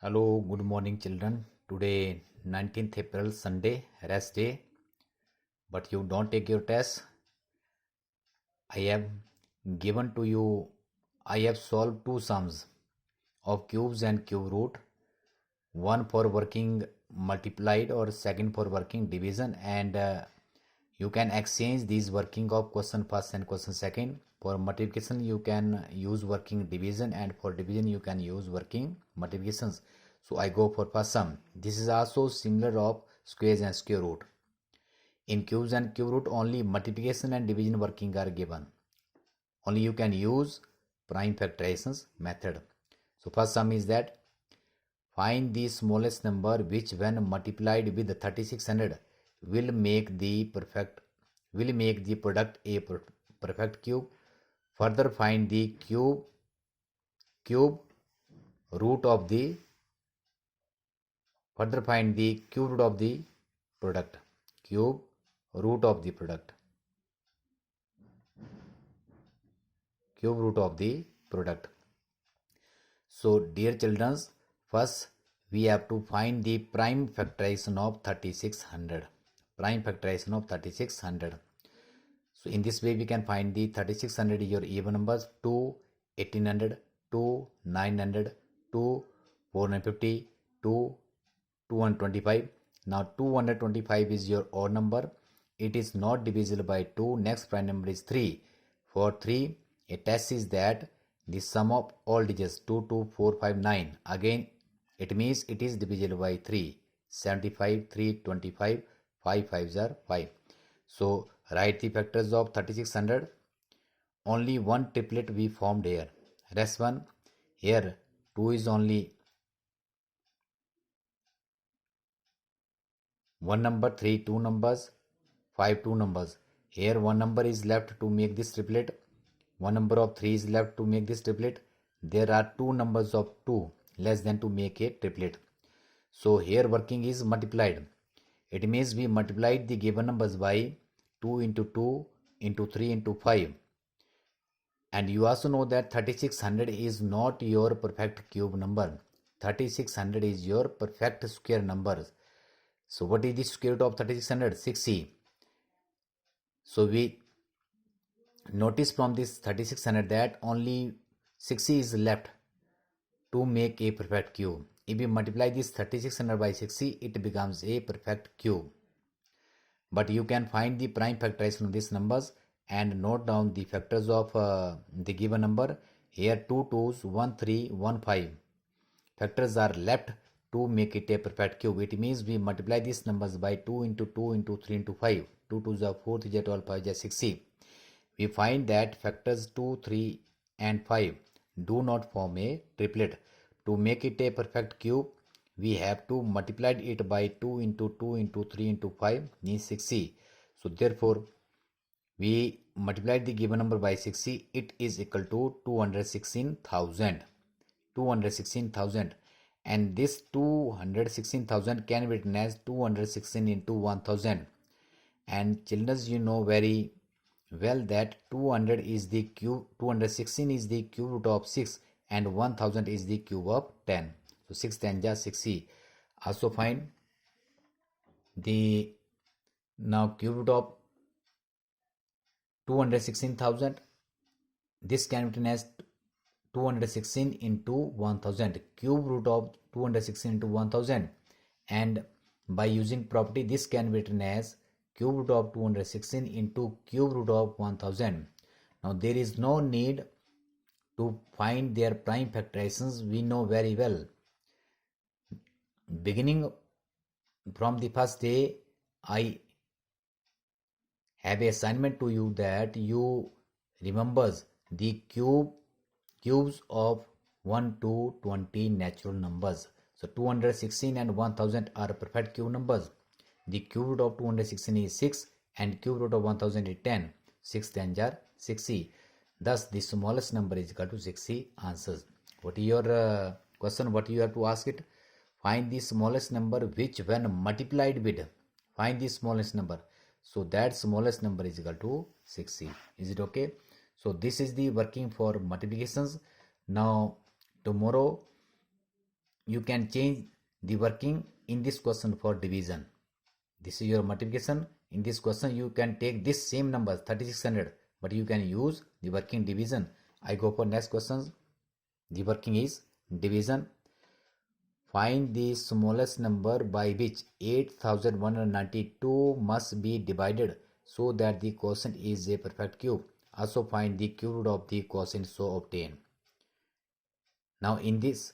Hello, good morning, children. Today, 19th April, Sunday, rest day. But you don't take your test. I have given to you, I have solved two sums of cubes and cube root. One for working multiplied or second for working division. And you can exchange these working of question first and question second. For multiplication, you can use working division, and for division, you can use working multiplications. So I go for first sum. This is also similar of squares and square root. In cubes and cube root, only multiplication and division working are given. Only you can use prime factorizations method. So first sum is that find the smallest number which when multiplied with 3600 will make the product a perfect cube. Further find the cube root of the product. Cube root of the product. So dear children, first we have to find the prime factorization of 3600. So in this way we can find the 3600 is your even numbers: 2, 1800, 2, 900, 2, 450, 2, 225. Now 225 is your odd number. It is not divisible by 2. Next prime number is 3. For 3, a test is that the sum of all digits 2, 2, 4, 5, 9. Again, it means it is divisible by 3. 75, 3, 25, 5 5s are 5. So write the factors of 3600. Only one triplet we formed here. Rest one. Here 2 is only one number, 3 two numbers, 5 two numbers. Here one number is left to make this triplet. One number of 3 is left to make this triplet. There are two numbers of 2 less than to make a triplet. So here working is multiplied. It means we multiplied the given numbers by 2 into 2 into 3 into 5. And you also know that 3600 is not your perfect cube number. 3600 is your perfect square number. So what is the square root of 3600? 6c. So we notice from this 3600 that only 6c is left to make a perfect cube. If we multiply this 3600 by 6c, it becomes a perfect cube. But you can find the prime factorization of these numbers and note down the factors of the given number. Here 2 2s, 1 3, 1 5. Factors are left to make it a perfect cube. It means we multiply these numbers by 2 into 2 into 3 into 5. 2 2s are 4, 3 12, 5 6c. We find that factors 2, 3 and 5 do not form a triplet. To make it a perfect cube, we have to multiply it by 2 into 2 into 3 into 5 means 6c. So therefore, we multiply the given number by 6c. It is equal to 216,000. 216,000. And this 216,000 can be written as 216 into 1000. And children, you know very well that 200 is the cube, 216 is the cube root of 6 and 1000 is the cube of 10. So 6 10 ja 6c. Also find the now cube root of 216,000. This can be written as 216 into 1000. Cube root of 216 into 1000. And by using property, this can be written as cube root of 216 into cube root of 1000. Now there is no need to find their prime factorizations. We know very well. Beginning from the first day, I have an assignment to you that you remembers the cubes of 1 to 20 natural numbers. So 216 and 1000 are perfect cube numbers. The cube root of 216 is 6 and cube root of 1000 is 10. 6 10 are 6c. Thus the smallest number is equal to 6c. Answers. What is your question? What you have to ask it? Find the smallest number which when multiplied with. Find the smallest number. So that smallest number is equal to 6c. Is it okay? So this is the working for multiplications. Now tomorrow you can change the working in this question for division. This is your multiplication. In this question you can take this same number 3600, but you can use the working division. I go for next questions. The working is division. Find the smallest number by which 8192 must be divided so that the quotient is a perfect cube. Also find the cube root of the quotient so obtain. Now in this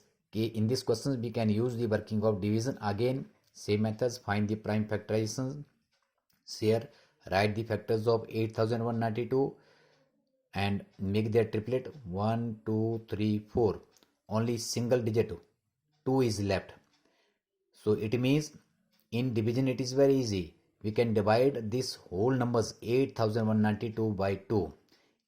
question we can use the working of division. Again same methods. Find the prime factorization. Here write the factors of 8192 and make their triplet 1 2 3 4. Only single digit 2 is left. So it means in division it is very easy. We can divide this whole numbers 8192 by 2.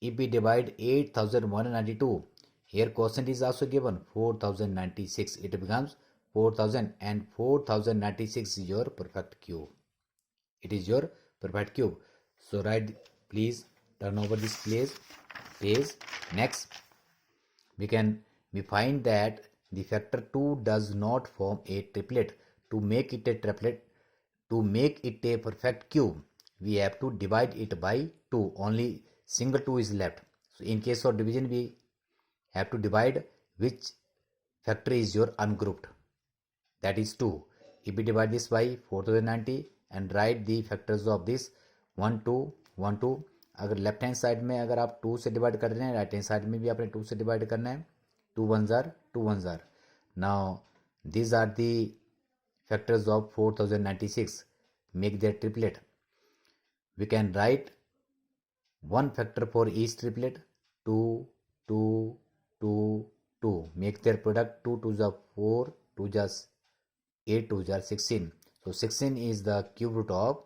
If we divide 8192, here quotient is also given 4096. It becomes 4000, and 4096 is your perfect cube. It is your perfect cube. So write, please turn over this page. Next we find that the factor 2 does not form a triplet. To make it a perfect cube, we have to divide it by 2. Only single 2 is left. So in case of division we have to divide which factor is your ungrouped, that is 2. If we divide this by 4090 and write the factors of this 1 2 1 2, अगर left hand side में अगर आप 2 से divide कर रहे हैं, right hand side में भी आपने 2 से डिवाइड करना है. 2 1s are 2 1s are. Now these are the factors of 4096. Make their triplet. We can write one factor for each triplet. 2 2 2 2. Make their product 2 2s are 4, 2s 8, 2s are 16. So 16 is the cube root of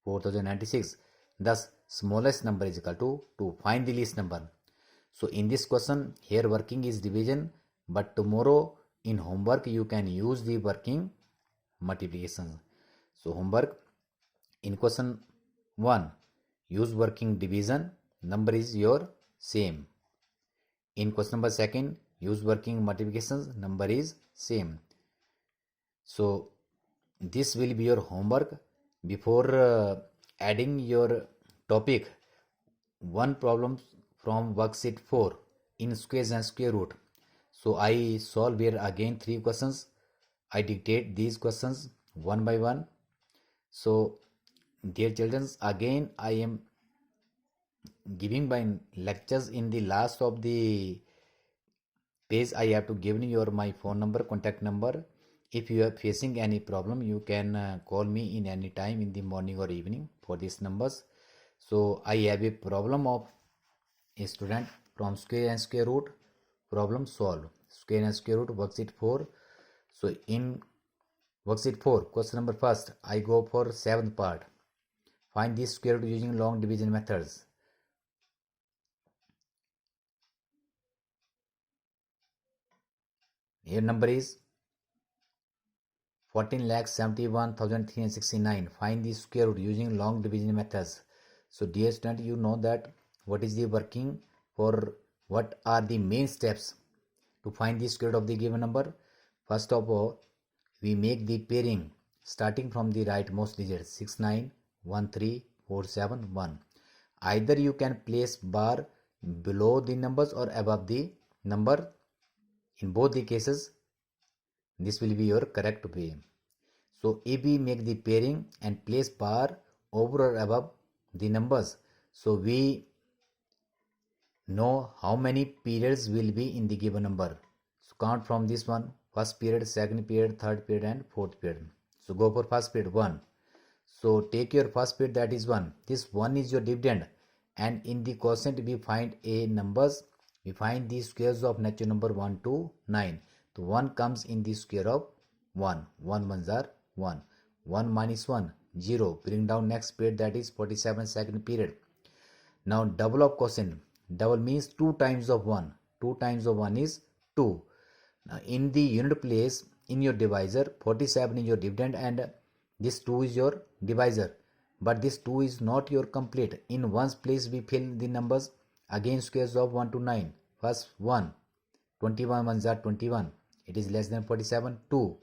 4096. Thus smallest number is equal to 2. Find the least number. So in this question here working is division, but tomorrow in homework you can use the working multiplication. So homework in question 1 use working division, number is your same. In question number 2 use working multiplications, number is same. So this will be your homework. Before adding your topic, one problem from worksheet 4 in squares and square root. So I solve here again 3 questions. I dictate these questions one by one. So dear children, again I am giving my lectures. In the last of the page I have to give you my phone number, contact number. If you are facing any problem, you can call me in any time in the morning or evening for these numbers. So I have a problem of a student from square and square root, problem solved. Square and square root worksheet 4. So in worksheet 4 question number first I go for 7th part. Find the square root using long division methods. Here number is 14,71,369. Find the square root using long division methods. So dear student, you know that what is the working for, what are the main steps to find the square root of the given number. First of all, we make the pairing starting from the rightmost digit 6 9 1 3 4 7 1. Either you can place bar below the numbers or above the number. In both the cases this will be your correct way. So if we make the pairing and place bar over or above the numbers, so we know how many periods will be in the given number. So count from this one: first period, second period, third period and fourth period. So go for first period 1. So take your first period, that is 1. This 1 is your dividend, and in the quotient we find a numbers. We find the squares of natural number 1 to 9. So 1 comes in the square of 1. 1 1s are 1. 1 minus 1 0. Bring down next period, that is 47 second period. Now double of quotient. Double means 2 times of 1. 2 times of 1 is 2. Now in the unit place in your divisor, 47 is your dividend and this 2 is your divisor. But this 2 is not your complete. In ones place we fill the numbers. Again squares of 1 to 9. First 1. 21 1s are 21. it is less than 47. 2.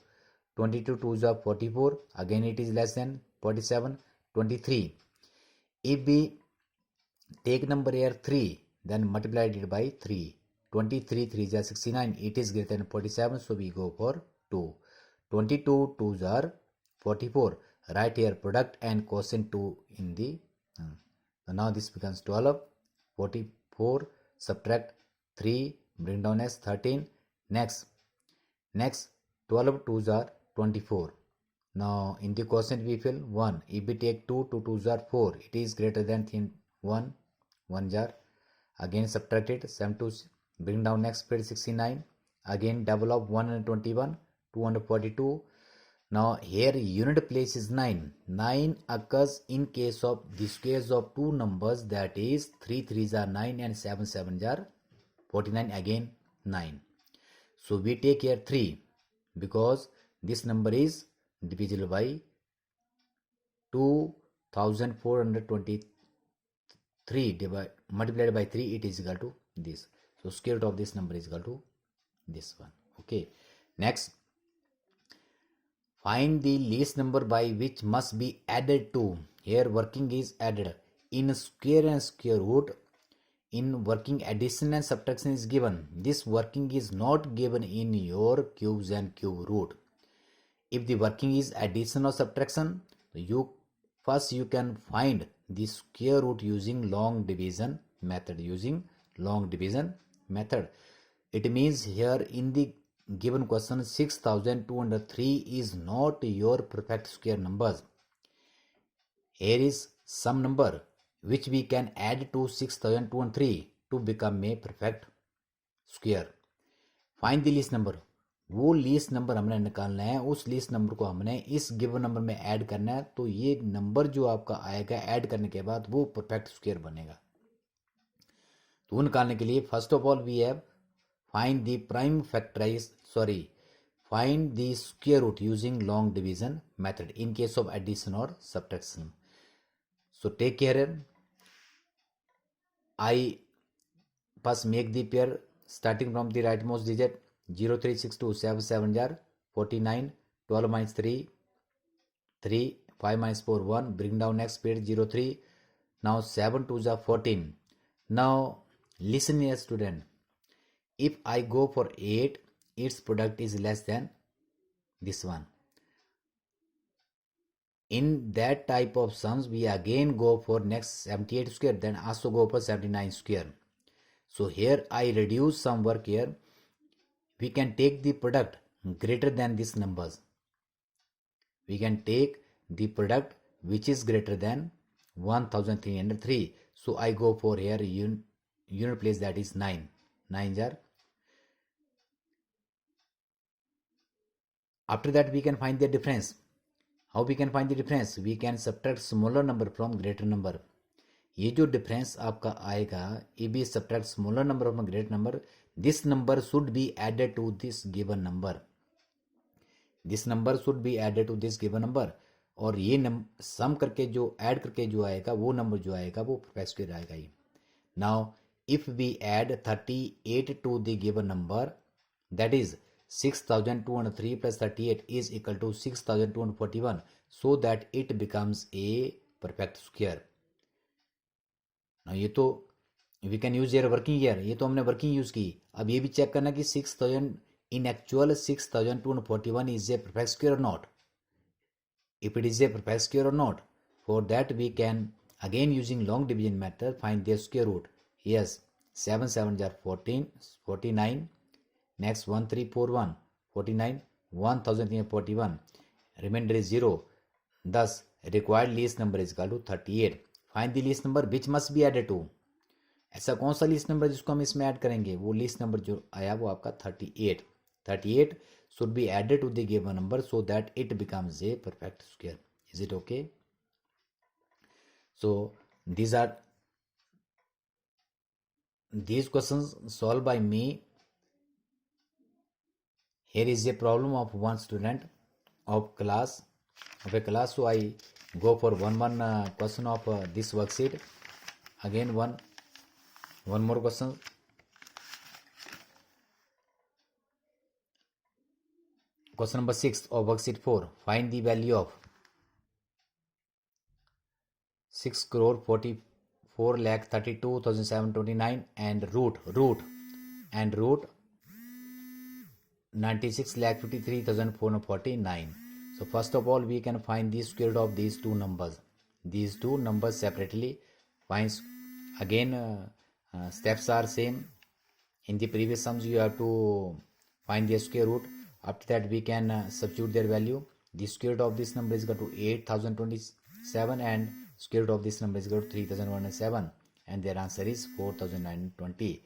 22 2s are 44, again it is less than 47. 23. If we take number here 3, then multiply it by 3. 23 3s are 69, it is greater than 47, so we go for 2. 22 2s are 44. Write here product and quotient 2 in the so now this becomes 12. 44 subtract 3, bring down as 13. Next 12 2s are 24. Now in the quotient we fill 1. If we take 2 2s are 4, it is greater than 1. 1 jar. Again subtract it, 7 2, bring down next bit 69. Again double of 121, 242. Now here unit place is 9. 9 occurs in case of the squares of two numbers, that is 3 3s are 9 and 7 7s are 49, again 9. So we take here 3 because this number is divisible by 2423 multiplied by 3, it is equal to this. So square root of this number is equal to this one. Okay. Next, find the least number by which must be added to. Here working is added. In square and square root, in working addition and subtraction is given. This working is not given in your cubes and cube root. If the working is addition or subtraction, you can find the square root using long division method. It means here in the given question 6203 is not your perfect square numbers. Here is some number which we can add to 6203 to become a perfect square. Find the least number. वो least number हमने निकालना है, उस least number को हमने इस given number में add करना है, तो ये नंबर जो आपका आएगा ऐड करने के बाद वो परफेक्ट स्क्वायर बनेगा. तो निकालने के लिए first of all we have find the find the square root using long division method in case of addition और subtraction. So take care. I first make the pair starting from the rightmost digit. 0 3 6 2 7 7 jar 49. 12 minus 3 3. 5 minus 4 1. Bring down next pair 0 3. Now 7 2 are 14. Now listen here student. If I go for 8, its product is less than this one. In that type of sums, we again go for next 78 square, then also go for 79 square. So here I reduce some work here. We can take the product greater than these numbers. We can take the product which is greater than 1303. So I go for here unit place, that is 9. 9 jar. After that we can find the difference. How we can find the difference? We can subtract smaller number from greater number. ये जो difference आपका आएगा, if we subtract smaller number from greater number, this number should be added to this given number. This number should be added to this given number. और ये sum करके जो add करके जो आएगा, वो number जो आएगा वो perfect square आएगा ही. Now if we add 38 to the given number, that is 6203 plus 38 is equal to 6241, so that it becomes a perfect square. Now ये तो we can use here working here, ये तो हमने working use की. अब ये भी check करना कि 6000 in actual 6241 is a perfect square or not. If it is a perfect square or not, for that we can again using long division method find their square root. Yes, 7 7 are 14, 49. Next 1341, 49, 1341. Remainder is 0. Thus required least number is equal to 38. Find the least number which must be added to. ऐसा कौन सा least number जिसको हम इसमें add करेंगे? वो least number जो आया वो आपका 38. 38 should be added to the given number so that it becomes a perfect square. Is it okay? So these questions solved by me. Here is a problem of one student of a class. So I go for one question of this worksheet. Again one more question. Question number 6 of worksheet 4. Find the value of 6,44,32,729 and root 96,53,449. So first of all, we can find the square root of these two numbers. These two numbers separately. Find again. Steps are same. In the previous sums, you have to find their square root. After that, we can substitute their value. The square root of this number is equal to 8,027 and square root of this number is equal to 3,107, and their answer is 4,920.